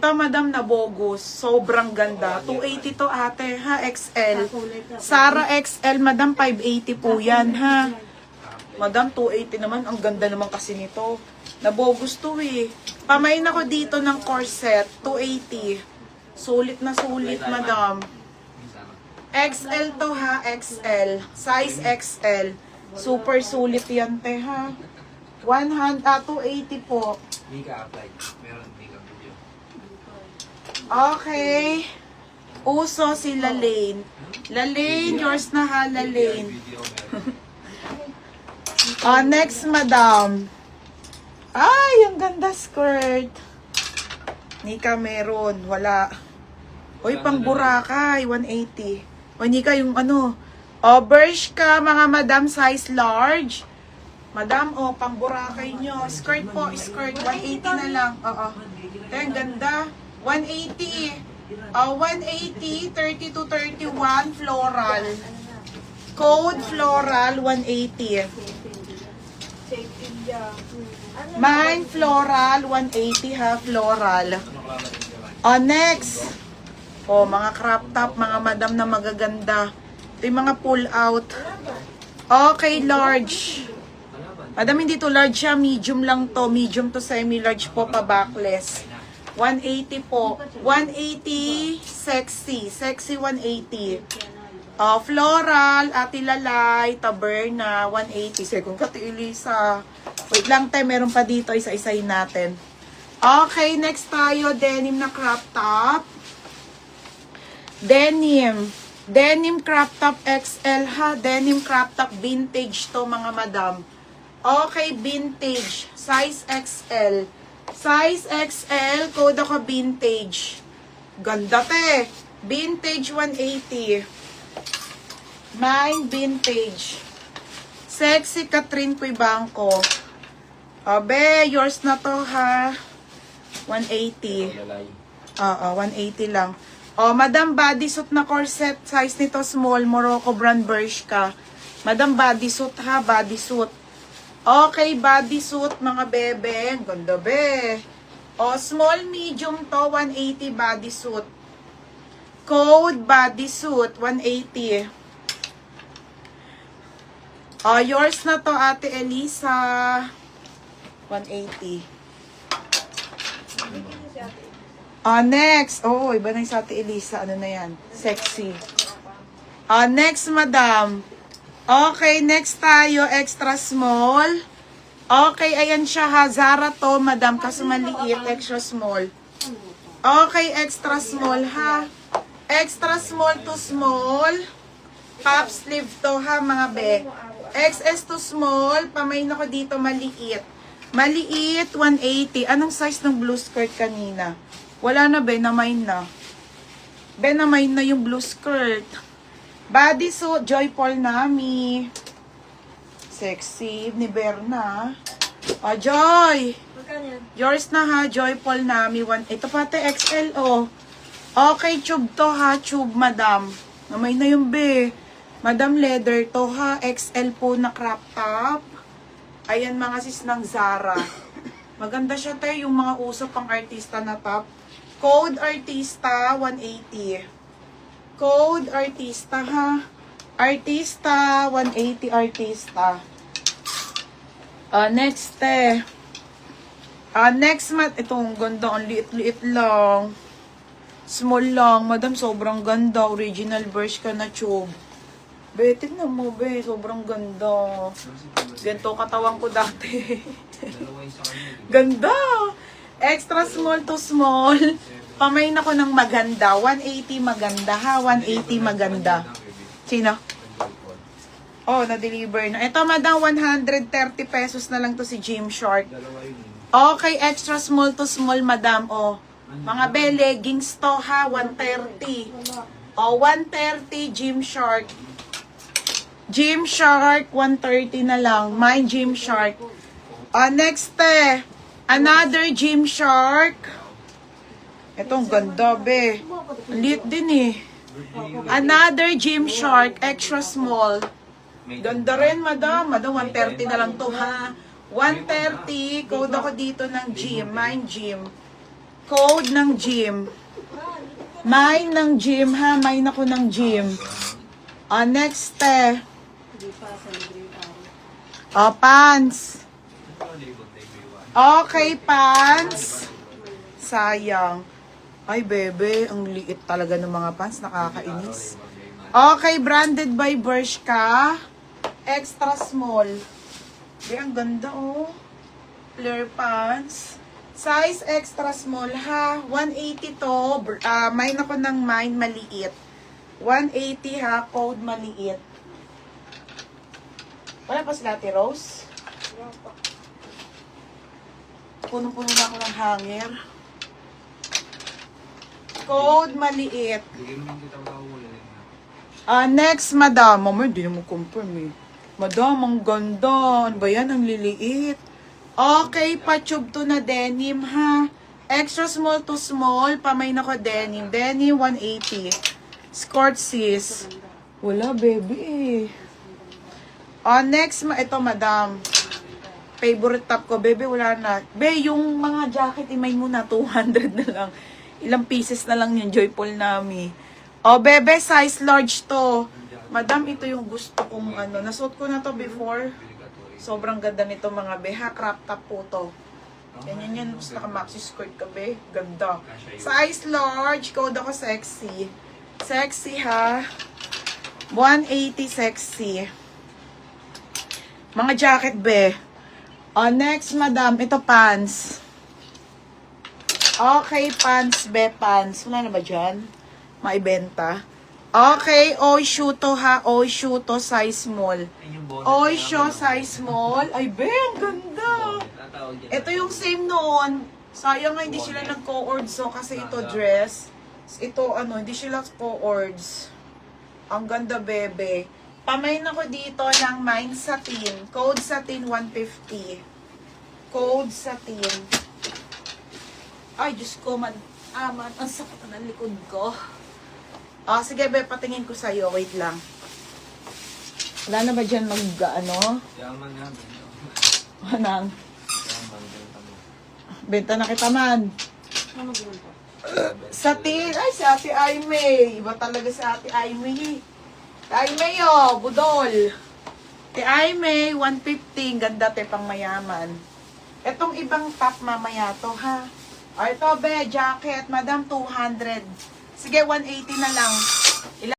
Ito, madam, na bogus. Sobrang ganda. 280 to ate, ha? XL. Sara XL, madam, 580 po yan, ha? Madam, 280 naman. Ang ganda naman kasi nito. Nabogus to eh. Pamain ako dito ng corset. 280. Sulit na sulit, madam. XL to, ha? XL. Size XL. Super sulit yan, te, ha? 280 po. Hindi ka apply. Meron hindi ka video. Okay. Uso si Lalaine. Lalaine, yours na ha, Lalaine. Next, madam. Ay, ang ganda skirt. Nika, meron. Wala. Uy, pang Boracay, 180. O, Nika, yung ano. O, Bershka, mga madam, size large. Madam, o, pang Boracay nyo. Skirt po, skirt. 180 na lang. Oo. Ito, ang ganda. 180. 180, 30 to 31, floral. Code floral, 180. Mine, floral, 180 ha, floral. Next. Mga crop top, mga madam na magaganda. Ito yung mga pull out. Okay, large. Madam, hindi to large siya, medium lang to. Medium to semi-large po, pa backless. 180 po. 180, sexy. Sexy 180. Floral, Ate Lalay, Taberna, 180. Second Kati Elisa. Wait lang tayo, meron pa dito. Isa-isahin natin. Okay, next tayo. Denim na crop top. Denim. Denim crop top XL ha. Denim crop top vintage to mga madam. Okay, vintage. Size XL. Size XL, code ako vintage. Ganda te. Vintage 180. Mine vintage. Sexy Catherine Cuibanco. Abe, yours na to ha. 180. Oo, 180 lang. Madam, bodysuit na corset. Size nito small. Morocco brand Bershka. Madam, bodysuit ha, bodysuit. Okay, bodysuit mga bebe. Ganda be. Small medium to, 180 bodysuit. Code bodysuit, 180. Yours na to, Ate Elisa. 180. Next. Iba na yung sa Ate Elisa. Ano na yan? Sexy. Next, madam. Okay, next tayo, extra small. Okay, ayan siya ha. Zara to, madam, kaso maliit, extra small. Okay, extra small ha. Extra small to small. Pop sleeve to ha, mga be. XS to small, pamain ako dito, maliit. Maliit, 180. Anong size ng blue skirt kanina? Wala na, be, namain na. Be, namain na yung blue skirt. Bodysuit, Joy Paul Nami. Sexy, ni Berna. Joy! Yours na ha, Joy Paul Nami. Ito pati XL, Okay, tube to ha, tube, madam. Namay na yung be. Madam, leather to ha, XL po na crop top. Ayan mga sis ng Zara. Maganda siya tayo, yung mga usap pang artista na top. Code artista, 180. Code artista ha. Artista, 180 artista. Next next mat. Itong ganda. Ang liit-liit lang. Small lang. Madam, sobrang ganda. Original Bershka na tube. Be, tignan mo, be. Sobrang ganda. Ganito katawang ko dati. Ganda. Extra small to small. Pamain ako ng maganda. 180 maganda ha. 180 maganda. Sino? Na-deliver na. Ito, madam, 130 pesos na lang to si Gymshark. Okay, extra small to small, madam. Mga be, leggings to ha. 130. 130 Gymshark. Gymshark, 130 na lang. My Gymshark. Next, another Gymshark. Ito, ang ganda, be. Lit din eh. Another Gymshark, extra small. Ganda rin, madam. Madam, 130 na lang to, ha. 130. Code ako dito ng gym. Mine gym. code ng gym. Mine ng gym, ha? Mine ako ng gym. Next, pants. Okay, pants. Sayang. Ay, bebe, ang liit talaga ng mga pants. Nakakainis. Okay, branded by Bershka. Extra small. Be, ang ganda, oh. Flare pants. Size extra small, ha? 180 to. Mine ako ng mine, maliit. 180, ha? Code maliit. Wala pa sila, Ate Rose? Punong-puno na ako ng hanger. Code maliit. Next, madam. Mama, hindi na mo confirm, eh. Madam, ang ganda. Ano ba yan? Ang liliit. Okay, pa-tube to na denim, ha? Extra small to small. Pamay na ko denim. Denim, 180. Skirt, sis. Wala, baby, eh. Next, ito, madam. Favorite top ko. Baby, wala na. Be, yung mga jacket, imay mo na. 200 na lang. Ilang pieces na lang yung Joyful Nami. Bebe, size large to. Madam, ito yung gusto kong ano. Nasuot ko na to before. Sobrang ganda nito mga beha. Crop top po to. Ganyan yan. Gusto ka maxi skirt ka, be. Ganda. Size large. Code ako sexy. Sexy, ha? 180 sexy. Mga jacket, be. Next, madam. Ito, pants. Okay, pants, be. Pants. Wala na ba dyan? Maibenta. Okay, Oysho to, ha? Oysho to, size small. Oysho, size small. Ay, be, ang ganda. Ito yung same noon. Sayang nga hindi sila nag-co-ords, so, kasi ito dress. Ito, hindi sila co-ords. Ang ganda, bebe. Pamain ako dito ng mine satin. Code satin 150. Code satin. Ay, Diyos ko, ang sakit ng likod ko. Sige, be, patingin ko sa'yo. Wait lang. Wala na ba dyan mag-ano? Yaman nga. Anang? Benta na kita man. Satin. Ay, si Ate Aimee. Iba talaga si Ate Aimee. Aimee, budol. Ate Aimee, 150. Ganda, te, pang mayaman. Etong ibang top mamaya to, ha? Ito, be, jacket. Madam, 200. Sige, 180 na lang.